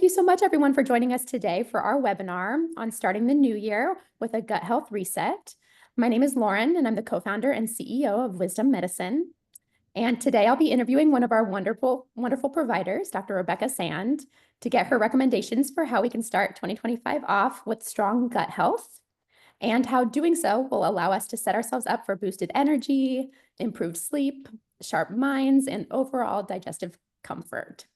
you so much, everyone, for joining us today for our webinar on starting the new year with a gut health reset. My name is Lauren, and I'm the co-founder and CEO of Wisdom Medicine. And today I'll be interviewing one of our wonderful providers, Dr. Rebecca Sand, to get her recommendations for how we can start 2025 off with strong gut health and how doing so will allow us to set ourselves up for boosted energy, improved sleep, sharp minds, and overall digestive comfort.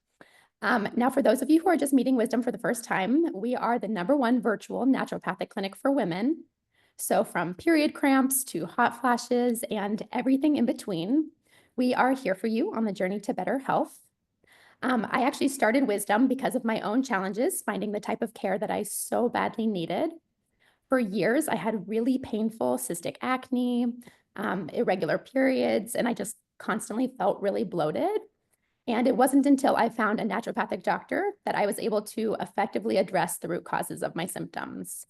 Now, for those of you who are just meeting Wisdom for the first time, we are the #1 virtual naturopathic clinic for women. So from period cramps to hot flashes and everything in between, we are here for you on the journey to better health. I actually started Wisdom because of my own challenges, finding the type of care that I so badly needed. For years, I had really painful cystic acne, irregular periods, and I just constantly felt really bloated. And it wasn't until I found a naturopathic doctor that I was able to effectively address the root causes of my symptoms.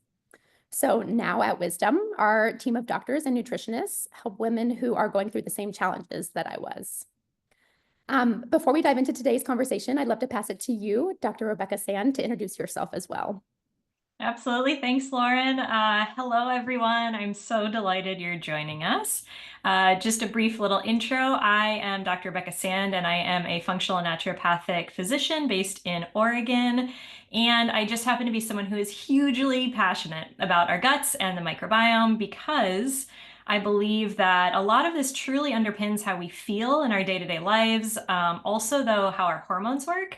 So now at Wisdom, our team of doctors and nutritionists help women who are going through the same challenges that I was. Before we dive into today's conversation, I'd love to pass it to you, Dr. Rebecca Sand, to introduce yourself as well. Absolutely. Thanks, Lauren. Hello, everyone. I'm so delighted you're joining us. Just a brief little intro. I am Dr. Rebecca Sand, and I am a functional naturopathic physician based in Oregon. And I just happen to be someone who is hugely passionate about our guts and the microbiome because I believe that a lot of this truly underpins how we feel in our day-to-day lives. Also, though, how our hormones work.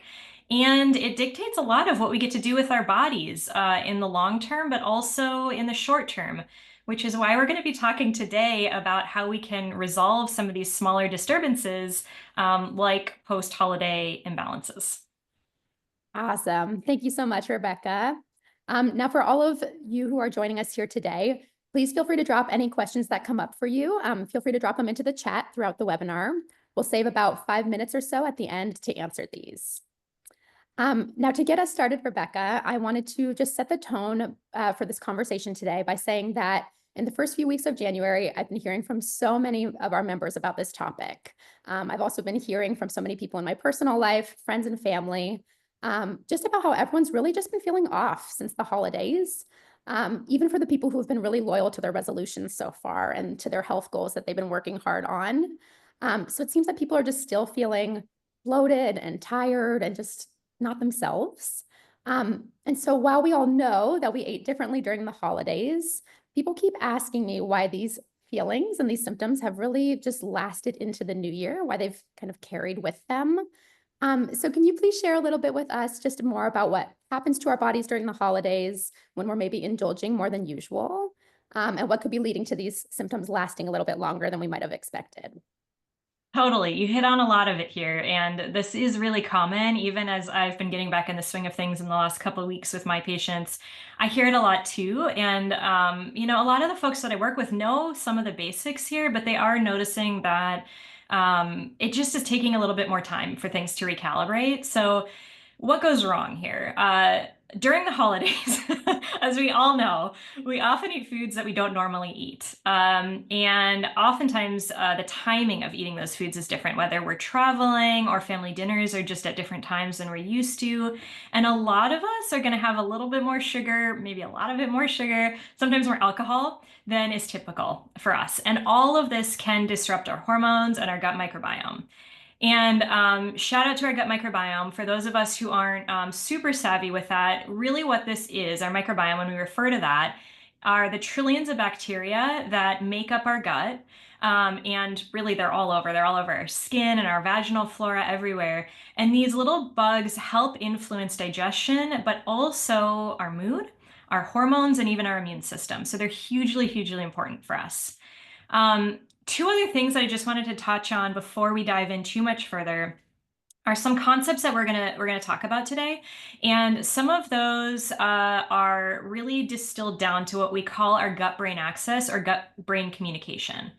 And it dictates a lot of what we get to do with our bodies in the long term, but also in the short term, which is why we're going to be talking today about how we can resolve some of these smaller disturbances like post-holiday imbalances. Awesome. Thank you so much, Rebecca. Now, for all of you who are joining us here today, please feel free to drop any questions that come up for you. Feel free to drop them into the chat throughout the webinar. We'll save about 5 minutes or so at the end to answer these. Now, to get us started, Rebecca, I wanted to just set the tone for this conversation today by saying that in the first few weeks of January, I've been hearing from so many of our members about this topic. I've also been hearing from so many people in my personal life, friends and family, just about how everyone's really just been feeling off since the holidays, even for the people who have been really loyal to their resolutions so far and to their health goals that they've been working hard on. So it seems that people are just still feeling bloated and tired and just not themselves. And so while we all know that we ate differently during the holidays, people keep asking me why these feelings and these symptoms have really just lasted into the new year, why they've kind of carried with them. So can you please share a little bit with us just more about what happens to our bodies during the holidays when we're maybe indulging more than usual, and what could be leading to these symptoms lasting a little bit longer than we might have expected? Totally. You hit on a lot of it here. And this is really common, even as I've been getting back in the swing of things in the last couple of weeks with my patients. I hear it a lot too. And, a lot of the folks that I work with know some of the basics here, but they are noticing that it just is taking a little bit more time for things to recalibrate. So what goes wrong here? During the holidays, as we all know, we often eat foods that we don't normally eat. And oftentimes the timing of eating those foods is different, whether we're traveling or family dinners are just at different times than we're used to. And a lot of us are going to have a little bit more sugar, maybe a lot of it more sugar, sometimes more alcohol than is typical for us. And all of this can disrupt our hormones and our gut microbiome. And shout out to our gut microbiome. For those of us who aren't super savvy with that, really what this is, our microbiome, when we refer to that, are the trillions of bacteria that make up our gut. And really, they're all over. They're all over our skin and our vaginal flora everywhere. And these little bugs help influence digestion, but also our mood, our hormones, and even our immune system. So they're hugely, hugely important for us. Two other things that I just wanted to touch on before we dive in too much further are some concepts that we're gonna talk about today, and some of those are really distilled down to what we call our gut-brain axis or gut-brain communication.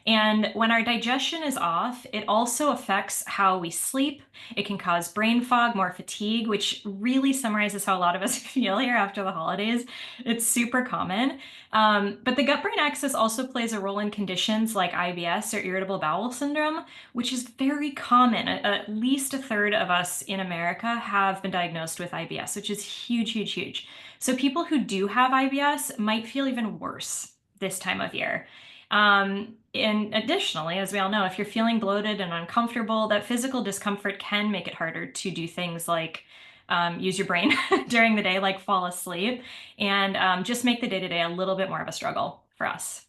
And when our digestion is off, it also affects how we sleep. It can cause brain fog, more fatigue, which really summarizes how a lot of us feel here after the holidays. It's super common. But the gut-brain axis also plays a role in conditions like IBS or irritable bowel syndrome, which is very common. At least a third of us in America have been diagnosed with IBS, which is huge, huge, huge. So people who do have IBS might feel even worse this time of year. And additionally, as we all know, if you're feeling bloated and uncomfortable, that physical discomfort can make it harder to do things like use your brain during the day, like fall asleep, and just make the day-to-day a little bit more of a struggle for us.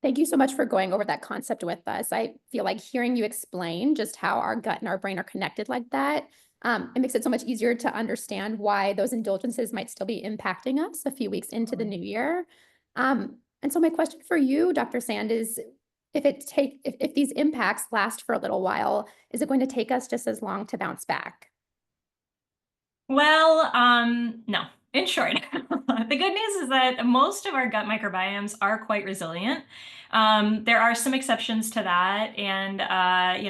Thank you so much for going over that concept with us. I feel like hearing you explain just how our gut and our brain are connected like that, it makes it so much easier to understand why those indulgences might still be impacting us a few weeks into the new year. And so my question for you, Dr. Sand, is if these impacts last for a little while, is it going to take us just as long to bounce back? Well, no. In short, the good news is that most of our gut microbiomes are quite resilient. There are some exceptions to that, and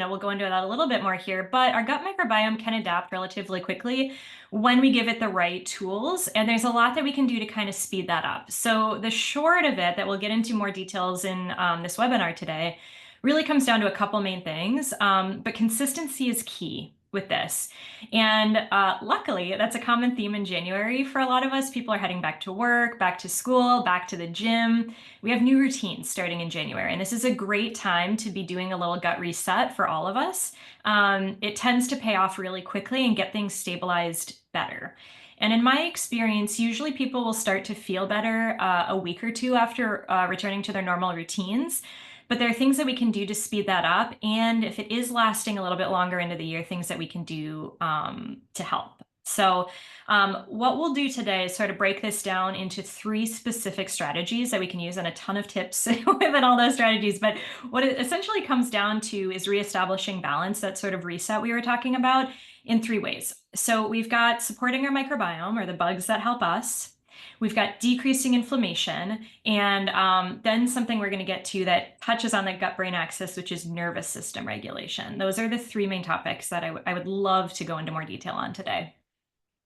we'll go into that a little bit more here. But our gut microbiome can adapt relatively quickly when we give it the right tools, and there's a lot that we can do to kind of speed that up. So the short of it, that we'll get into more details in this webinar today, really comes down to a couple main things, but consistency is key with this. And luckily, that's a common theme in January for a lot of us. People are heading back to work, back to school, back to the gym. We have new routines starting in January, and this is a great time to be doing a little gut reset for all of us. It tends to pay off really quickly and get things stabilized better. And in my experience, usually people will start to feel better a week or two after returning to their normal routines. But there are things that we can do to speed that up. And if it is lasting a little bit longer into the year, things that we can do to help. So what we'll do today is sort of break this down into 3 specific strategies that we can use, and a ton of tips within all those strategies. But what it essentially comes down to is reestablishing balance, that sort of reset we were talking about, in 3 ways. So we've got supporting our microbiome, or the bugs that help us. We've got decreasing inflammation, and then something we're going to get to that touches on the gut-brain axis, which is nervous system regulation. Those are the 3 main topics that I would love to go into more detail on today.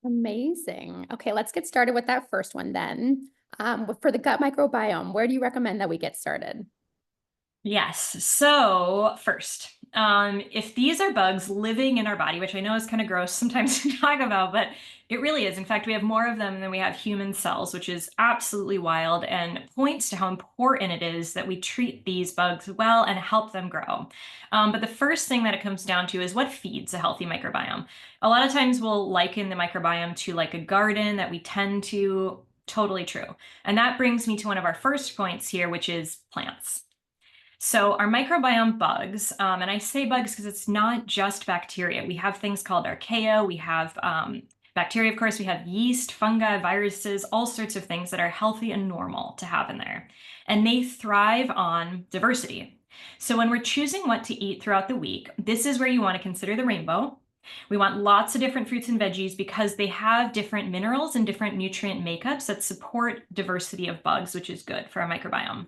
Amazing. Okay, let's get started with that first one then. For the gut microbiome, where do you recommend that we get started? Yes. So first, if these are bugs living in our body, which I know is kind of gross sometimes to talk about, but it really is. In fact, we have more of them than we have human cells, which is absolutely wild and points to how important it is that we treat these bugs well and help them grow. But the first thing that it comes down to is what feeds a healthy microbiome. A lot of times we'll liken the microbiome to like a garden that we tend to. Totally true. And that brings me to one of our first points here, which is plants. So our microbiome bugs, and I say bugs because it's not just bacteria. We have things called archaea. We have bacteria, of course. We have yeast, fungi, viruses, all sorts of things that are healthy and normal to have in there. And they thrive on diversity. So when we're choosing what to eat throughout the week, this is where you want to consider the rainbow. We want lots of different fruits and veggies because they have different minerals and different nutrient makeups that support diversity of bugs, which is good for our microbiome.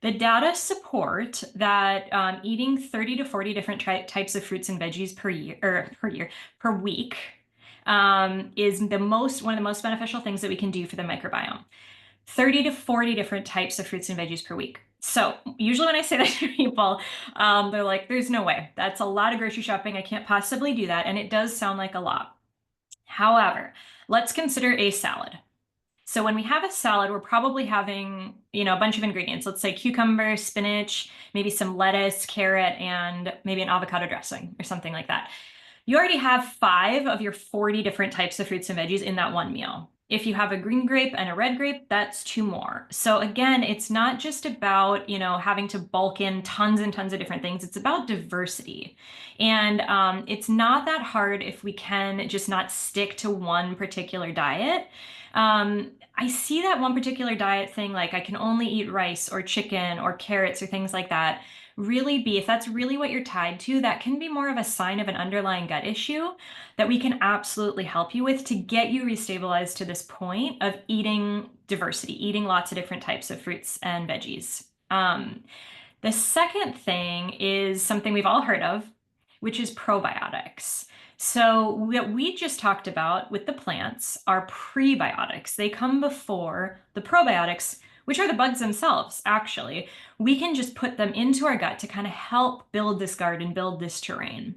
The data support that eating 30 to 40 different types of fruits and veggies per week is one of the most beneficial things that we can do for the microbiome. 30 to 40 different types of fruits and veggies per week. So usually when I say that to people, they're like, there's no way. That's a lot of grocery shopping. I can't possibly do that. And it does sound like a lot. However, let's consider a salad. So when we have a salad, we're probably having, a bunch of ingredients. Let's say cucumber, spinach, maybe some lettuce, carrot, and maybe an avocado dressing or something like that. You already have 5 of your 40 different types of fruits and veggies in that one meal. If you have a green grape and a red grape, that's 2 more. So again, it's not just about, having to bulk in tons and tons of different things. It's about diversity. And it's not that hard if we can just not stick to one particular diet. I see that one particular diet thing, like I can only eat rice or chicken or carrots or things like that, if that's really what you're tied to, that can be more of a sign of an underlying gut issue that we can absolutely help you with to get you restabilized to this point of eating diversity, eating lots of different types of fruits and veggies. The second thing is something we've all heard of, which is probiotics. So what we just talked about with the plants are prebiotics. They come before the probiotics, which are the bugs themselves, actually. We can just put them into our gut to kind of help build this garden, build this terrain.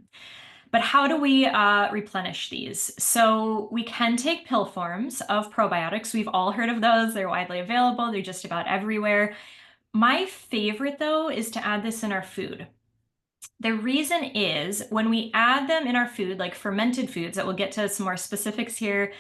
But how do we replenish these? So we can take pill forms of probiotics. We've all heard of those. They're widely available. They're just about everywhere. My favorite, though, is to add this in our food. The reason is when we add them in our food, like fermented foods, that we'll get to some more specifics here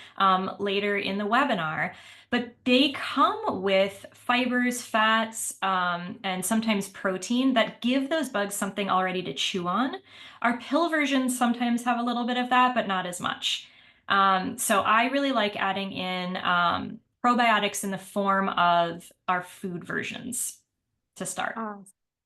later in the webinar, but they come with fibers, fats, and sometimes protein that give those bugs something already to chew on. Our pill versions sometimes have a little bit of that, but not as much. So I really like adding in probiotics in the form of our food versions to start.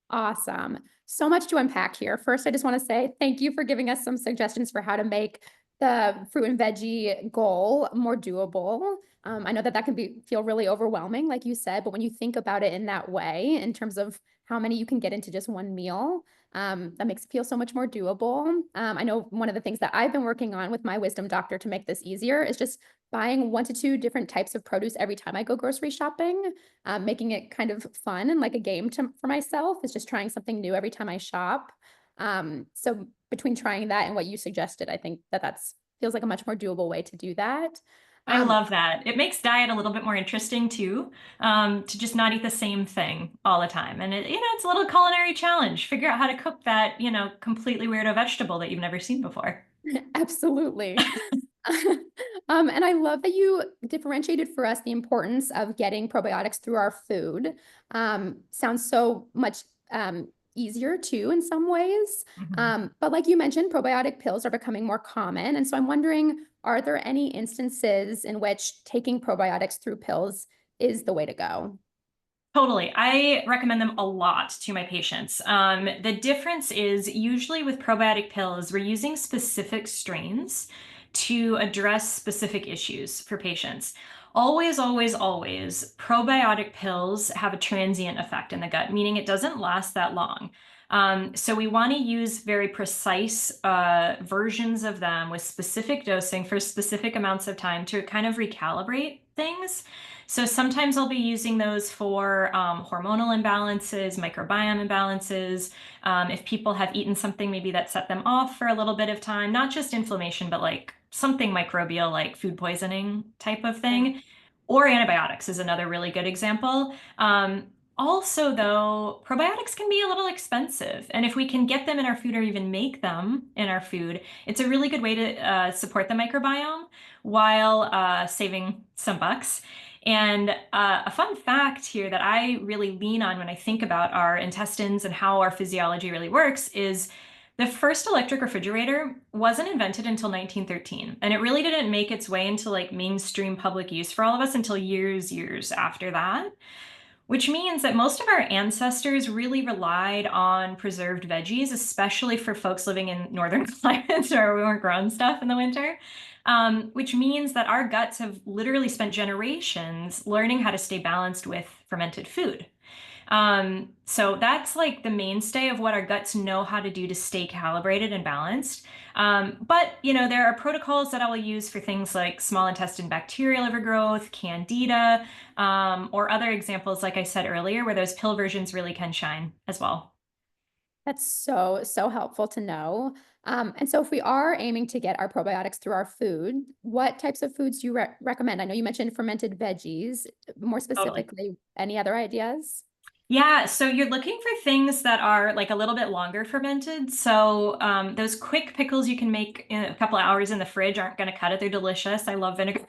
Awesome. So much to unpack here. First, I just want to say thank you for giving us some suggestions for how to make the fruit and veggie goal more doable. I know that that can feel really overwhelming, like you said, but when you think about it in that way, in terms of how many you can get into just one meal, that makes it feel so much more doable. I know one of the things that I've been working on with my wisdom doctor to make this easier is just buying 1 to 2 different types of produce every time I go grocery shopping, making it kind of fun and like a game for myself is just trying something new every time I shop. So between trying that and what you suggested, I think that feels like a much more doable way to do that. I love that. It makes diet a little bit more interesting too, to just not eat the same thing all the time. And it's a little culinary challenge. Figure out how to cook that, completely weirdo vegetable that you've never seen before. Absolutely. And I love that you differentiated for us the importance of getting probiotics through our food. Sounds so much easier too in some ways. But like you mentioned, probiotic pills are becoming more common. And so I'm wondering, are there any instances in which taking probiotics through pills is the way to go? Totally. I recommend them a lot to my patients. The difference is usually with probiotic pills, we're using specific strains to address specific issues for patients. Always, always, always, probiotic pills have a transient effect in the gut, meaning it doesn't last that long. So we want to use very precise versions of them with specific dosing for specific amounts of time to kind of recalibrate things. So sometimes I'll be using those for hormonal imbalances, microbiome imbalances. If people have eaten something maybe that set them off for a little bit of time, not just inflammation, but like something microbial like food poisoning type of thing. Or antibiotics is another really good example. Also, though, probiotics can be a little expensive. And if we can get them in our food or even make them in our food, it's a really good way to support the microbiome while saving some bucks. And a fun fact here that I really lean on when I think about our intestines and how our physiology really works is the first electric refrigerator wasn't invented until 1913. And it really didn't make its way into like mainstream public use for all of us until years after that. Which means that most of our ancestors really relied on preserved veggies, especially for folks living in northern climates where we weren't growing stuff in the winter. Which means that our guts have literally spent generations learning how to stay balanced with fermented food. So that's like the mainstay of what our guts know how to do to stay calibrated and balanced. But there are protocols that I will use for things like small intestine bacterial overgrowth, candida, or other examples, like I said earlier, where those pill versions really can shine as well. That's so helpful to know. And so if we are aiming to get our probiotics through our food, what types of foods do you recommend? I know you mentioned fermented veggies. More Totally. specifically, any other ideas? Yeah, so you're looking for things that are like a little bit longer fermented. So those quick pickles you can make in a couple of hours in the fridge aren't going to cut it. They're delicious. I love vinegar.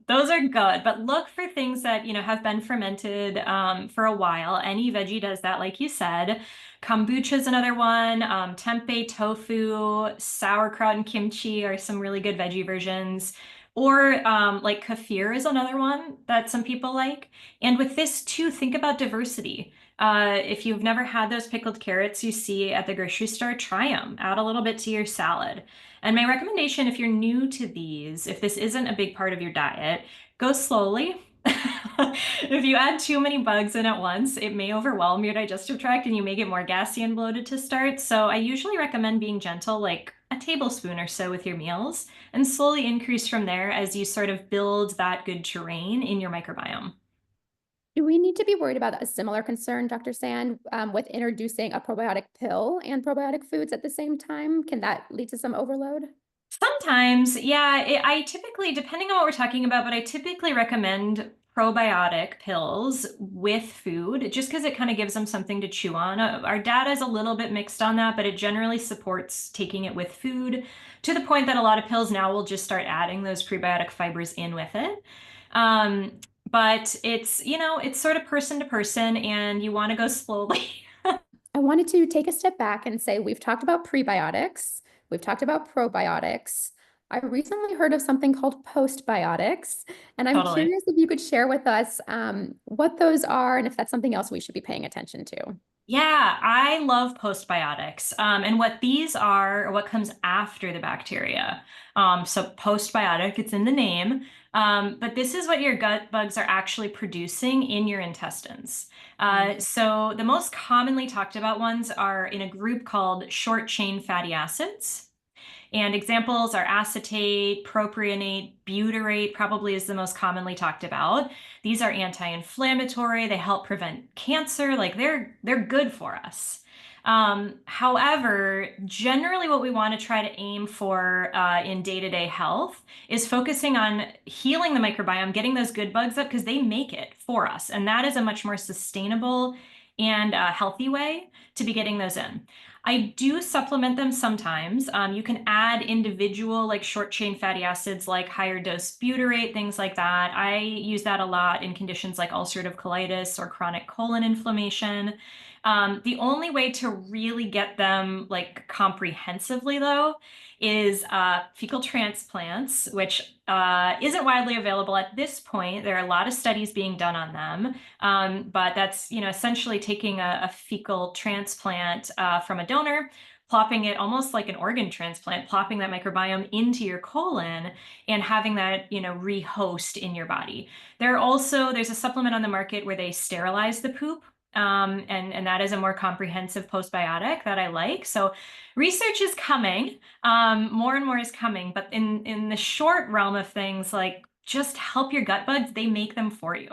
Those are good, but look for things that, have been fermented for a while. Any veggie does that, like you said. Kombucha is another one. Tempeh, tofu, sauerkraut, and kimchi are some really good veggie versions. Or like kefir is another one that some people like. And with this too, think about diversity. If you've never had those pickled carrots you see at the grocery store, try them. Add a little bit to your salad. And my recommendation, if you're new to these, if this isn't a big part of your diet, go slowly. If you add too many bugs in at once, it may overwhelm your digestive tract and you may get more gassy and bloated to start. So I usually recommend being gentle, like a tablespoon or so with your meals, and slowly increase from there as you sort of build that good terrain in your microbiome. Do we need to be worried about a similar concern, Dr. Sand, with introducing a probiotic pill and probiotic foods at the same time? Can that lead to some overload? Sometimes, yeah, I typically, depending on what we're talking about, but I typically recommend probiotic pills with food just because it kind of gives them something to chew on. Our data is a little bit mixed on that, but it generally supports taking it with food to the point that a lot of pills now will just start adding those prebiotic fibers in with it. Um, but it's sort of person to person, and you want to go slowly. I wanted to take a step back and say we've talked about prebiotics, we've talked about probiotics. I recently heard of something called postbiotics, and I'm Totally. curious if you could share with us what those are and if that's something else we should be paying attention to. Yeah, I love postbiotics. And what these are, or what comes after the bacteria. So postbiotic, it's in the name. But this is what your gut bugs are actually producing in your intestines. So the most commonly talked about ones are in a group called short chain fatty acids. And examples are acetate, propionate, butyrate, probably is the most commonly talked about. These are anti-inflammatory. They help prevent cancer. Like they're good for us. However, generally what we want to try to aim for in day-to-day health is focusing on healing the microbiome, getting those good bugs up because they make it for us. And that is a much more sustainable and healthy way to be getting those in. I do supplement them sometimes. You can add individual like short chain fatty acids like higher dose butyrate, things like that. I use that a lot in conditions like ulcerative colitis or chronic colon inflammation. The only way to really get them like comprehensively though is fecal transplants, which isn't widely available at this point. There are a lot of studies being done on them. But that's, essentially taking a fecal transplant from a donor, plopping it almost like an organ transplant, plopping that microbiome into your colon and having that, rehost in your body. There's a supplement on the market where they sterilize the poop. And that is a more comprehensive postbiotic that I like. So research is coming, more and more is coming, but in the short realm of things, like just help your gut bugs, they make them for you.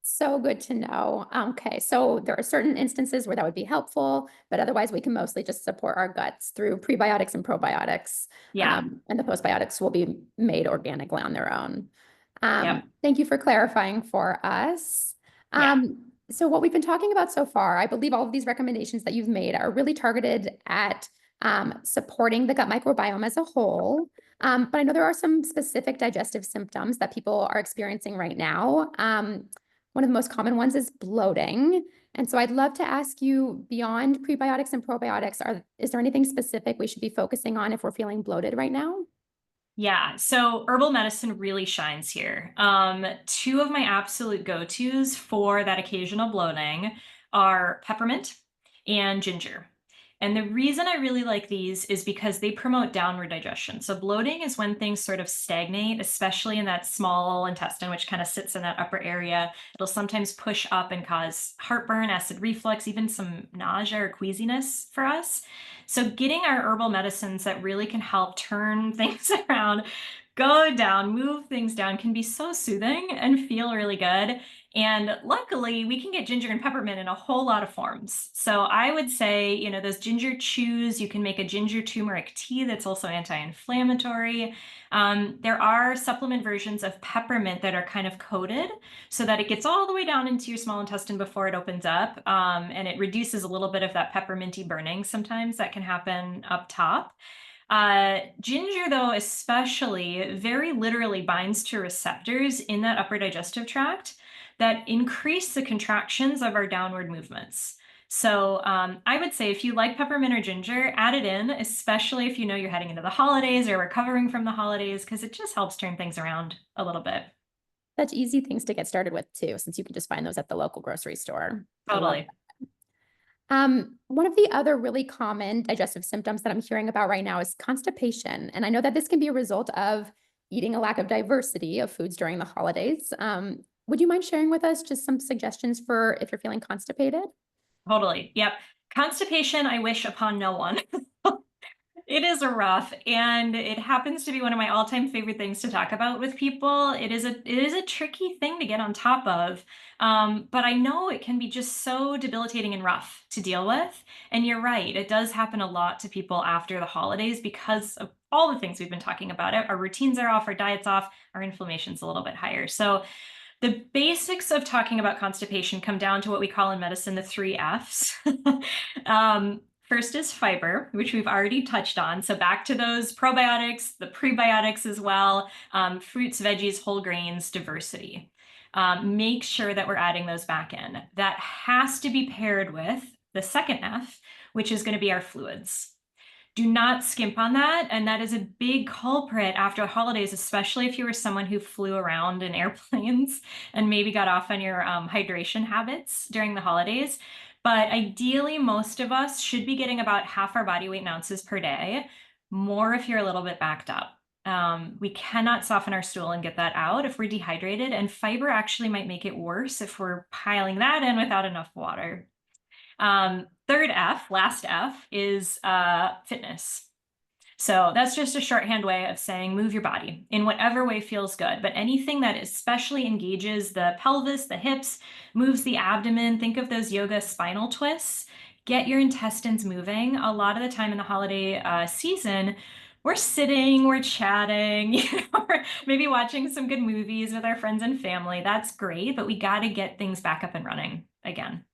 So good to know. Okay, so there are certain instances where that would be helpful, but otherwise we can mostly just support our guts through prebiotics and probiotics. Yeah. And the postbiotics will be made organically on their own. Yep. Thank you for clarifying for us. Yeah. So what we've been talking about so far, I believe all of these recommendations that you've made are really targeted at supporting the gut microbiome as a whole. But I know there are some specific digestive symptoms that people are experiencing right now. One of the most common ones is bloating. And so I'd love to ask you, beyond prebiotics and probiotics, is there anything specific we should be focusing on if we're feeling bloated right now? Yeah, so herbal medicine really shines here. Two of my absolute go-tos for that occasional bloating are peppermint and ginger. And the reason I really like these is because they promote downward digestion. So bloating is when things sort of stagnate, especially in that small intestine, which kind of sits in that upper area. It'll sometimes push up and cause heartburn, acid reflux, even some nausea or queasiness for us. So getting our herbal medicines that really can help turn things around, go down, move things down can be so soothing and feel really good. And luckily, we can get ginger and peppermint in a whole lot of forms. So I would say, those ginger chews, you can make a ginger turmeric tea that's also anti-inflammatory. There are supplement versions of peppermint that are kind of coated so that it gets all the way down into your small intestine before it opens up. And it reduces a little bit of that pepperminty burning sometimes that can happen up top. Ginger, though, especially very literally binds to receptors in that upper digestive tract that increase the contractions of our downward movements. So I would say if you like peppermint or ginger, add it in, especially if you know you're heading into the holidays or recovering from the holidays, because it just helps turn things around a little bit. Such easy things to get started with too, since you can just find those at the local grocery store. I love Totally. that. One of the other really common digestive symptoms that I'm hearing about right now is constipation. And I know that this can be a result of eating a lack of diversity of foods during the holidays. Would you mind sharing with us just some suggestions for if you're feeling constipated? Totally. Yep. Constipation, I wish upon no one. It is a rough, and it happens to be one of my all-time favorite things to talk about with people. It is a tricky thing to get on top of, but I know it can be just so debilitating and rough to deal with. And you're right, it does happen a lot to people after the holidays because of all the things we've been talking about. Our routines are off, our diet's off, our inflammation's a little bit higher. So the basics of talking about constipation come down to what we call in medicine the three F's. First is fiber, which we've already touched on. So back to those probiotics, the prebiotics as well, fruits, veggies, whole grains, diversity. Make sure that we're adding those back in. That has to be paired with the second F, which is going to be our fluids. Do not skimp on that. And that is a big culprit after holidays, especially if you were someone who flew around in airplanes and maybe got off on your hydration habits during the holidays. But ideally, most of us should be getting about half our body weight in ounces per day, more if you're a little bit backed up. We cannot soften our stool and get that out if we're dehydrated, and fiber actually might make it worse if we're piling that in without enough water. Third F, last F, is fitness. So that's just a shorthand way of saying move your body in whatever way feels good. But anything that especially engages the pelvis, the hips, moves the abdomen, think of those yoga spinal twists, get your intestines moving. A lot of the time in the holiday season, we're sitting, we're chatting, we're maybe watching some good movies with our friends and family. That's great, but we got to get things back up and running again.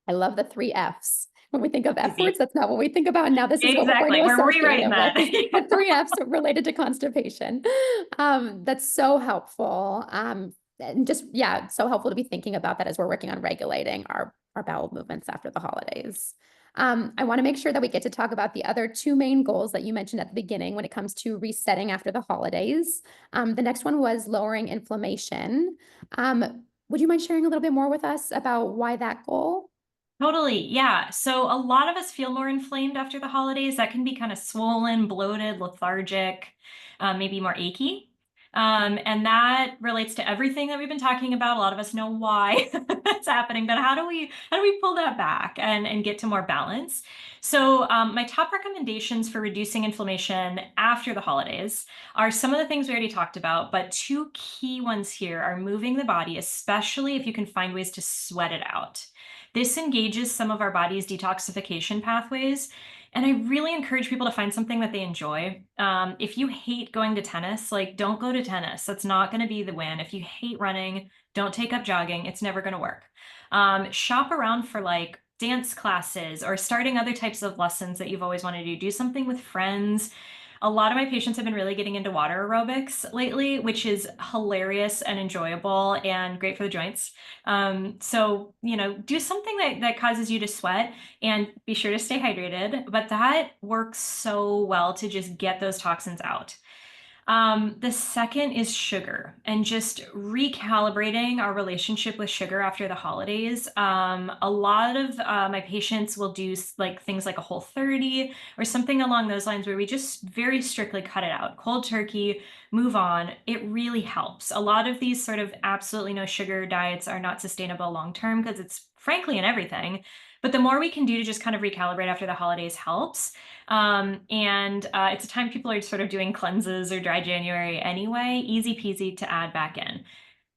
I love the three Fs. When we think of F Easy. words, that's not what we think about. Now this is what we're going Exactly. to We're associate rewriting it that. with, is the three Fs related to constipation. That's so helpful. And just, yeah, so helpful to be thinking about that as we're working on regulating our bowel movements after the holidays. I want to make sure that we get to talk about the other two main goals that you mentioned at the beginning when it comes to resetting after the holidays. The next one was lowering inflammation. Would you mind sharing a little bit more with us about why that goal? Totally. Yeah. So a lot of us feel more inflamed after the holidays. That can be kind of swollen, bloated, lethargic, maybe more achy. And that relates to everything that we've been talking about. A lot of us know why that's happening, but how do we pull that back and get to more balance? So my top recommendations for reducing inflammation after the holidays are some of the things we already talked about, but two key ones here are moving the body, especially if you can find ways to sweat it out. This engages some of our body's detoxification pathways. And I really encourage people to find something that they enjoy. If you hate going to tennis, like don't go to tennis. That's not going to be the win. If you hate running, don't take up jogging. It's never going to work. Shop around for like dance classes or starting other types of lessons that you've always wanted to do. Do something with friends. A lot of my patients have been really getting into water aerobics lately, which is hilarious and enjoyable and great for the joints. So, do something that causes you to sweat and be sure to stay hydrated. But that works so well to just get those toxins out. The second is sugar and just recalibrating our relationship with sugar after the holidays. A lot of my patients will do like things like a Whole30 or something along those lines where we just very strictly cut it out, cold turkey, move on. It really helps. A lot of these sort of absolutely no sugar diets are not sustainable long term because it's frankly in everything. But the more we can do to just kind of recalibrate after the holidays helps. And it's a time people are sort of doing cleanses or dry January anyway, easy peasy to add back in.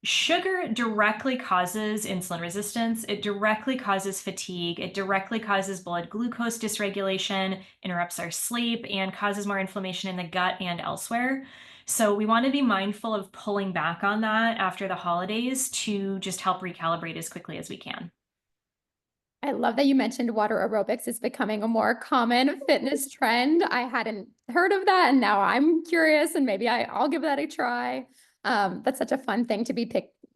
Sugar directly causes insulin resistance. It directly causes fatigue. It directly causes blood glucose dysregulation, interrupts our sleep, and causes more inflammation in the gut and elsewhere. So we want to be mindful of pulling back on that after the holidays to just help recalibrate as quickly as we can. I love that you mentioned water aerobics is becoming a more common fitness trend. I hadn't heard of that, and now I'm curious, and maybe I'll give that a try. That's such a fun thing to be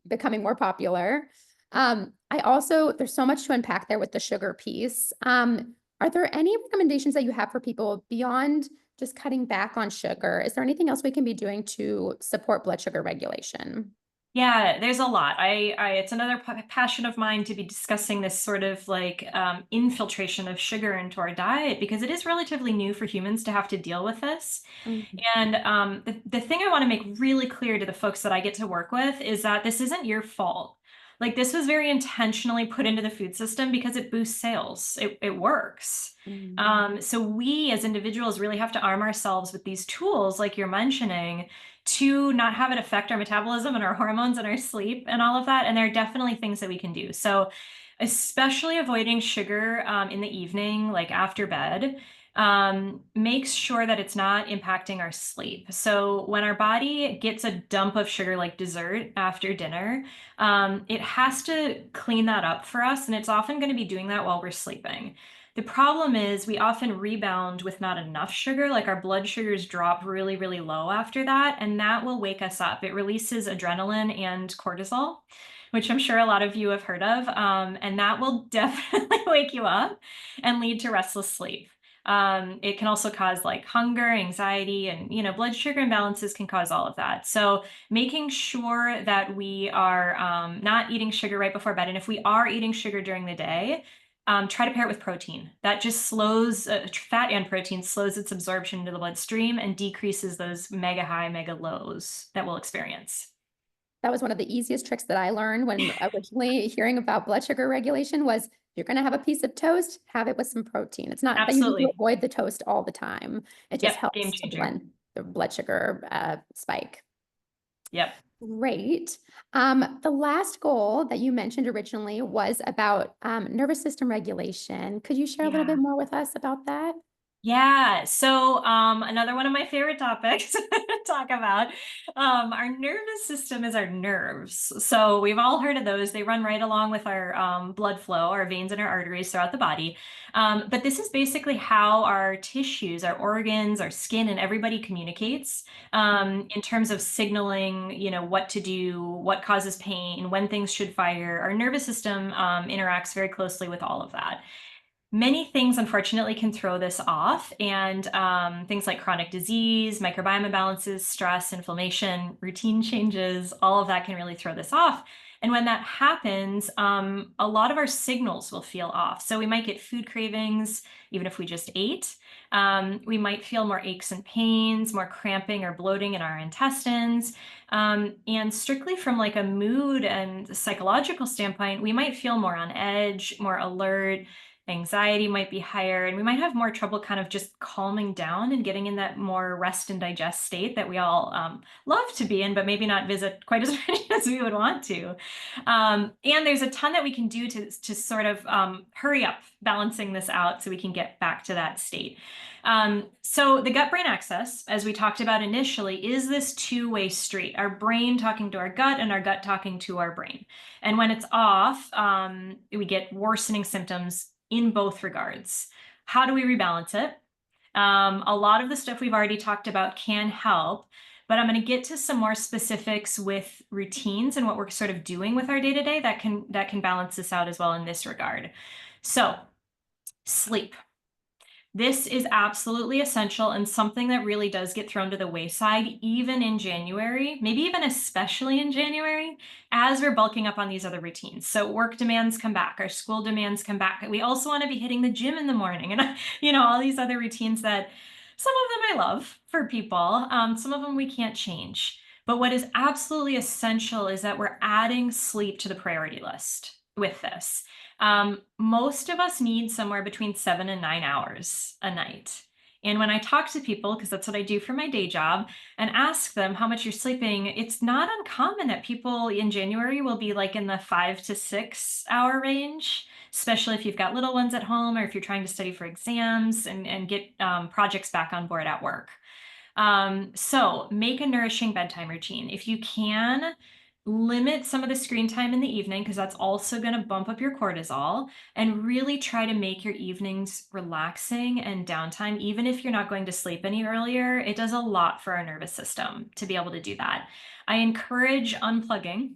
becoming more popular. There's so much to unpack there with the sugar piece. Are there any recommendations that you have for people beyond just cutting back on sugar? Is there anything else we can be doing to support blood sugar regulation? Yeah, there's a lot. It's another passion of mine to be discussing this sort of like infiltration of sugar into our diet because it is relatively new for humans to have to deal with this. Mhm. And the thing I want to make really clear to the folks that I get to work with is that this isn't your fault. Like this was very intentionally put into the food system because it boosts sales. It works. Mhm. So we as individuals really have to arm ourselves with these tools, like you're mentioning, to not have it affect our metabolism and our hormones and our sleep and all of that. And there are definitely things that we can do. So especially avoiding sugar in the evening, like after bed, makes sure that it's not impacting our sleep. So when our body gets a dump of sugar like dessert after dinner, it has to clean that up for us, and it's often going to be doing that while we're sleeping. The problem is we often rebound with not enough sugar, like our blood sugars drop really, really low after that, and that will wake us up. It releases adrenaline and cortisol, which I'm sure a lot of you have heard of, and that will definitely wake you up and lead to restless sleep. It can also cause like hunger, anxiety, and blood sugar imbalances can cause all of that. So making sure that we are not eating sugar right before bed, and if we are eating sugar during the day, try to pair it with protein. That just slows fat and protein slows its absorption into the bloodstream and decreases those mega high, mega lows that we'll experience. That was one of the easiest tricks that I learned when originally hearing about blood sugar regulation was you're going to have a piece of toast, have it with some protein. It's not that you need to Absolutely. avoid the toast all the time. It just Yep. Game helps to changer. blend the blood sugar spike. Yep. Great. The last goal that you mentioned originally was about nervous system regulation. Could you share a little bit Yeah. more with us about that? Yeah. So, another one of my favorite topics to talk about. Our nervous system is our nerves. So we've all heard of those. They run right along with our blood flow, our veins and our arteries throughout the body. But this is basically how our tissues, our organs, our skin, and everybody communicates in terms of signaling, what to do, what causes pain, when things should fire. Our nervous system interacts very closely with all of that. Many things, unfortunately, can throw this off, and things like chronic disease, microbiome imbalances, stress, inflammation, routine changes, all of that can really throw this off. And when that happens, a lot of our signals will feel off. So we might get food cravings, even if we just ate. We might feel more aches and pains, more cramping or bloating in our intestines. And strictly from like a mood and psychological standpoint, we might feel more on edge, more alert. Anxiety might be higher, and we might have more trouble kind of just calming down and getting in that more rest and digest state that we all love to be in, but maybe not visit quite as much as we would want to. And there's a ton that we can do to sort of hurry up balancing this out so we can get back to that state. So the gut brain axis, as we talked about initially, is this two-way street, our brain talking to our gut and our gut talking to our brain. And when it's off, we get worsening symptoms in both regards. How do we rebalance it? A lot of the stuff we've already talked about can help, but I'm going to get to some more specifics with routines and what we're sort of doing with our day-to-day that can balance this out as well in this regard. So, sleep. This is absolutely essential and something that really does get thrown to the wayside, even in January, maybe even especially in January, as we're bulking up on these other routines. So work demands come back, our school demands come back. We also want to be hitting the gym in the morning and, all these other routines that some of them I love for people. Some of them we can't change. But what is absolutely essential is that we're adding sleep to the priority list with this. Most of us need somewhere between 7 and 9 hours a night. And when I talk to people, because that's what I do for my day job, and ask them how much you're sleeping, it's not uncommon that people in January will be like in the 5 to 6 hour range, especially if you've got little ones at home or if you're trying to study for exams and get projects back on board at work. So make a nourishing bedtime routine. If you can, limit some of the screen time in the evening because that's also going to bump up your cortisol, and really try to make your evenings relaxing and downtime. Even if you're not going to sleep any earlier, it does a lot for our nervous system to be able to do that. I encourage unplugging.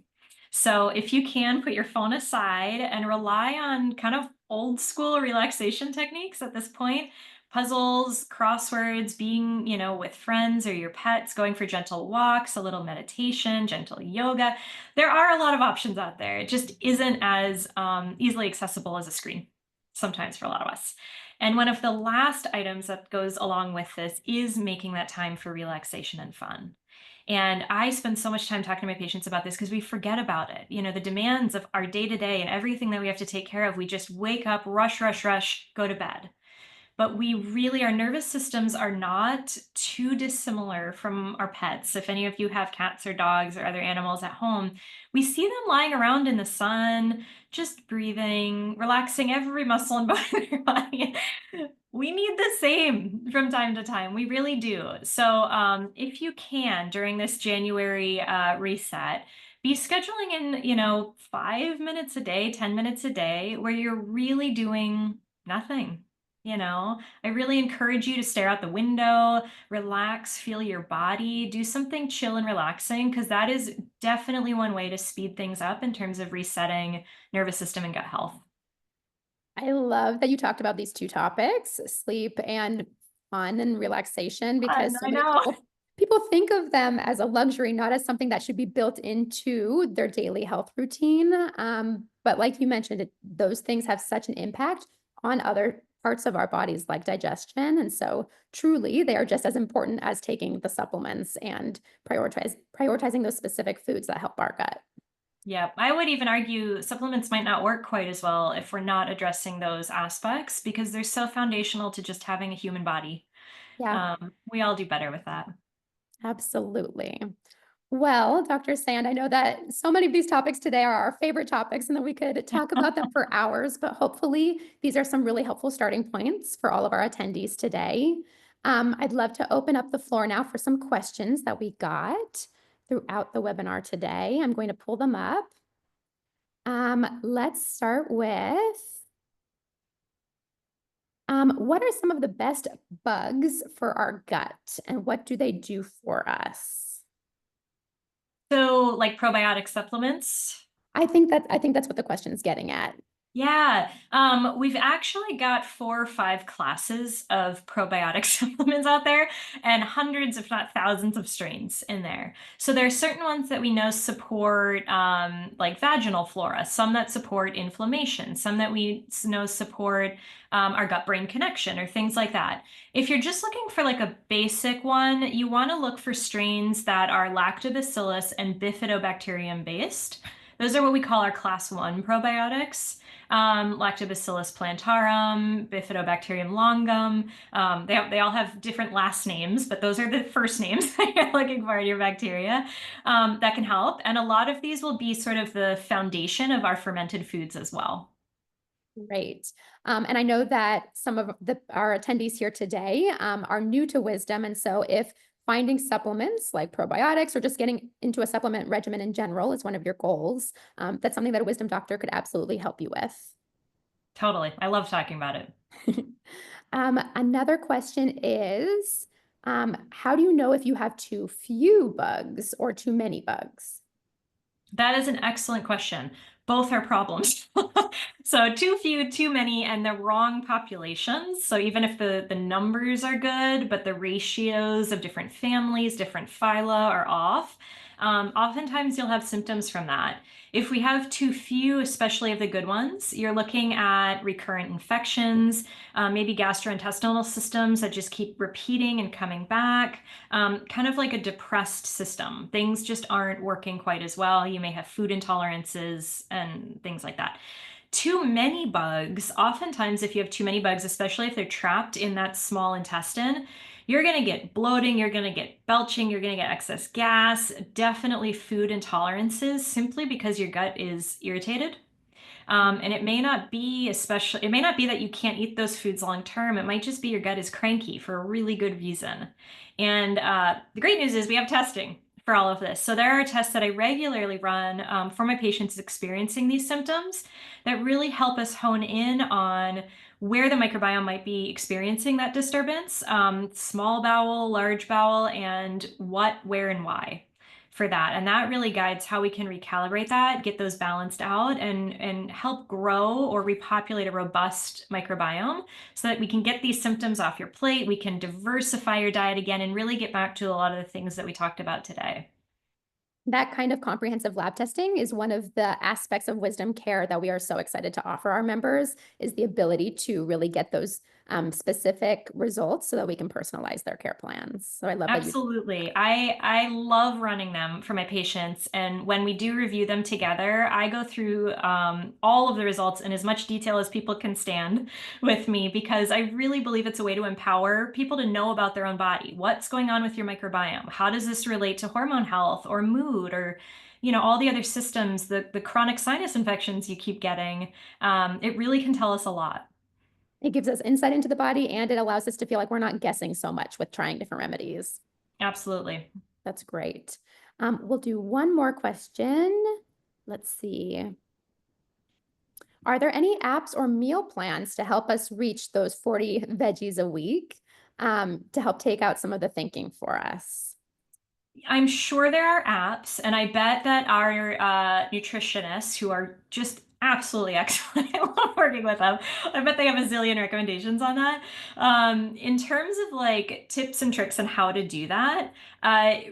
So if you can, put your phone aside and rely on kind of old school relaxation techniques at this point. Puzzles, crosswords, being, with friends or your pets, going for gentle walks, a little meditation, gentle yoga. There are a lot of options out there. It just isn't as easily accessible as a screen sometimes for a lot of us. And one of the last items that goes along with this is making that time for relaxation and fun. And I spend so much time talking to my patients about this because we forget about it. The demands of our day to day and everything that we have to take care of, we just wake up, rush, rush, rush, go to bed. But our nervous systems are not too dissimilar from our pets. If any of you have cats or dogs or other animals at home, we see them lying around in the sun, just breathing, relaxing every muscle and bone in their body. We need the same from time to time. We really do. So if you can, during this January reset, be scheduling in, 5 minutes a day, 10 minutes a day, where you're really doing nothing. I really encourage you to stare out the window, relax, feel your body, do something chill and relaxing, because that is definitely one way to speed things up in terms of resetting nervous system and gut health. I love that you talked about these two topics, sleep and fun and relaxation, because so I many know. people think of them as a luxury, not as something that should be built into their daily health routine. But like you mentioned, those things have such an impact on other parts of our bodies, like digestion. And so truly, they are just as important as taking the supplements and prioritizing those specific foods that help our gut. Yeah, I would even argue supplements might not work quite as well if we're not addressing those aspects because they're so foundational to just having a human body. Yeah, We all do better with that. absolutely. Well, Dr. Sand, I know that so many of these topics today are our favorite topics and that we could talk about them for hours, but hopefully these are some really helpful starting points for all of our attendees today. I'd love to open up the floor now for some questions that we got throughout the webinar today. I'm going to pull them up. Let's start with, what are some of the best bugs for our gut and what do they do for us? So, like probiotic supplements. I think that's what the question is getting at. Yeah, we've actually got 4 or 5 classes of probiotic supplements out there and hundreds, if not thousands, of strains in there. So there are certain ones that we know support like vaginal flora, some that support inflammation, some that we know support our gut-brain connection or things like that. If you're just looking for like a basic one, you want to look for strains that are lactobacillus and bifidobacterium based. Those are what we call our class 1 probiotics. Lactobacillus plantarum, Bifidobacterium longum. They all have different last names, but those are the first names that you're looking for in your bacteria that can help. And a lot of these will be sort of the foundation of our fermented foods as well. Great. And I know that some of our attendees here today are new to Wisdom. And so if finding supplements like probiotics or just getting into a supplement regimen in general is one of your goals, that's something that a Wisdom doctor could absolutely help you with. Totally. I love talking about it. Another question is, how do you know if you have too few bugs or too many bugs? That is an excellent question. Both are problems. So too few, too many, and the wrong populations. So even if the numbers are good, but the ratios of different families, different phyla are off, oftentimes you'll have symptoms from that. If we have too few, especially of the good ones, you're looking at recurrent infections, maybe gastrointestinal systems that just keep repeating and coming back, kind of like a depressed system. Things just aren't working quite as well. You may have food intolerances and things like that. Too many bugs, oftentimes if you have too many bugs, especially if they're trapped in that small intestine, you're going to get bloating, you're going to get belching, you're going to get excess gas, definitely food intolerances simply because your gut is irritated. And it may not be it may not be that you can't eat those foods long term. It might just be your gut is cranky for a really good reason. And the great news is we have testing for all of this. So there are tests that I regularly run for my patients experiencing these symptoms that really help us hone in on where the microbiome might be experiencing that disturbance, small bowel, large bowel, and what, where, and why. for that. And that really guides how we can recalibrate that, get those balanced out, and help grow or repopulate a robust microbiome so that we can get these symptoms off your plate, we can diversify your diet again, and really get back to a lot of the things that we talked about today. That kind of comprehensive lab testing is one of the aspects of Wisdom Care that we are so excited to offer our members, is the ability to really get those specific results so that we can personalize their care plans. So I love that you. Absolutely. I love running them for my patients. And when we do review them together, I go through all of the results in as much detail as people can stand with me, because I really believe it's a way to empower people to know about their own body. What's going on with your microbiome? How does this relate to hormone health or mood, or all the other systems, the chronic sinus infections you keep getting? It really can tell us a lot. It gives us insight into the body, and it allows us to feel like we're not guessing so much with trying different remedies. Absolutely. That's great. We'll do one more question. Let's see. Are there any apps or meal plans to help us reach those 40 veggies a week, to help take out some of the thinking for us? I'm sure there are apps, and I bet that our nutritionists, who are just absolutely excellent, I love working with them. I bet they have a zillion recommendations on that. In terms of like tips and tricks on how to do that,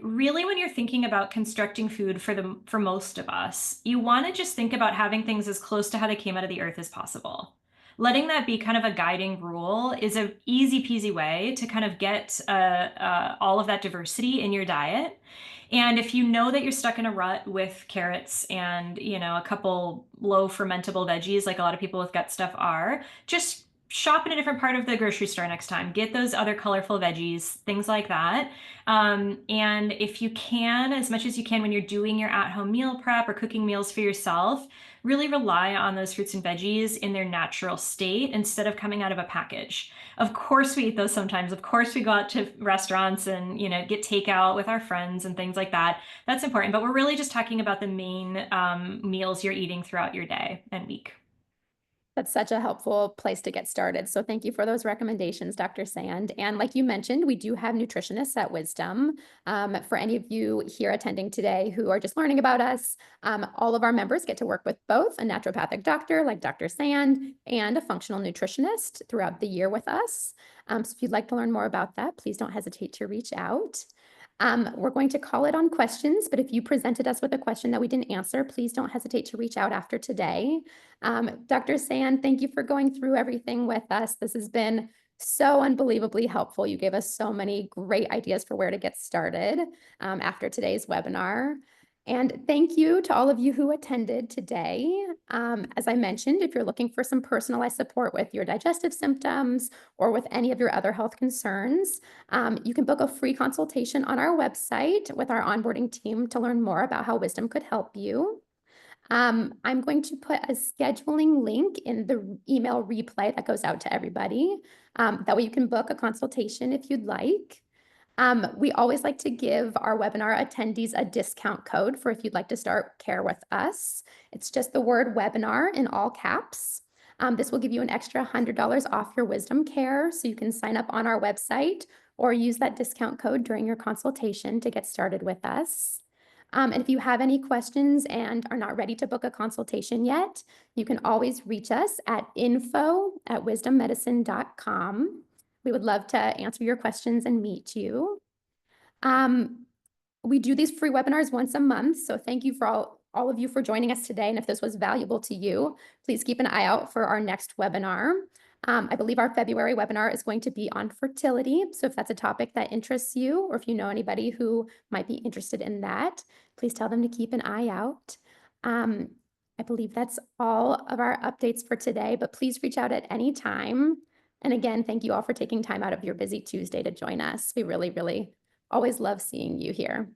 really, when you're thinking about constructing food for most of us, you want to just think about having things as close to how they came out of the earth as possible. Letting that be kind of a guiding rule is an easy peasy way to kind of get all of that diversity in your diet. And if you know that you're stuck in a rut with carrots and, a couple low fermentable veggies, like a lot of people with gut stuff are, just shop in a different part of the grocery store next time. Get those other colorful veggies, things like that. And if you can, as much as you can when you're doing your at-home meal prep or cooking meals for yourself, really rely on those fruits and veggies in their natural state instead of coming out of a package. Of course we eat those sometimes. Of course we go out to restaurants and, get takeout with our friends and things like that. That's important, but we're really just talking about the main meals you're eating throughout your day and week. That's such a helpful place to get started. So thank you for those recommendations, Dr. Sand. And like you mentioned, we do have nutritionists at Wisdom. For any of you here attending today who are just learning about us, all of our members get to work with both a naturopathic doctor like Dr. Sand and a functional nutritionist throughout the year with us. So if you'd like to learn more about that, please don't hesitate to reach out. We're going to call it on questions, but if you presented us with a question that we didn't answer, please don't hesitate to reach out after today. Dr. Sand, thank you for going through everything with us. This has been so unbelievably helpful. You gave us so many great ideas for where to get started after today's webinar. And thank you to all of you who attended today. As I mentioned, if you're looking for some personalized support with your digestive symptoms or with any of your other health concerns, you can book a free consultation on our website with our onboarding team to learn more about how Wisdom could help you. I'm going to put a scheduling link in the email replay that goes out to everybody. That way you can book a consultation if you'd like. We always like to give our webinar attendees a discount code for if you'd like to start care with us. It's just the word webinar in all caps. This will give you an extra $100 off your Wisdom Care, so you can sign up on our website or use that discount code during your consultation to get started with us. And if you have any questions and are not ready to book a consultation yet, you can always reach us at info@wisdommedicine.com. We would love to answer your questions and meet you. We do these free webinars once a month, so thank you for all of you for joining us today. And if this was valuable to you, please keep an eye out for our next webinar. I believe our February webinar is going to be on fertility. So if that's a topic that interests you, or if you know anybody who might be interested in that, please tell them to keep an eye out. I believe that's all of our updates for today, but please reach out at any time. And again, thank you all for taking time out of your busy Tuesday to join us. We really, really always love seeing you here.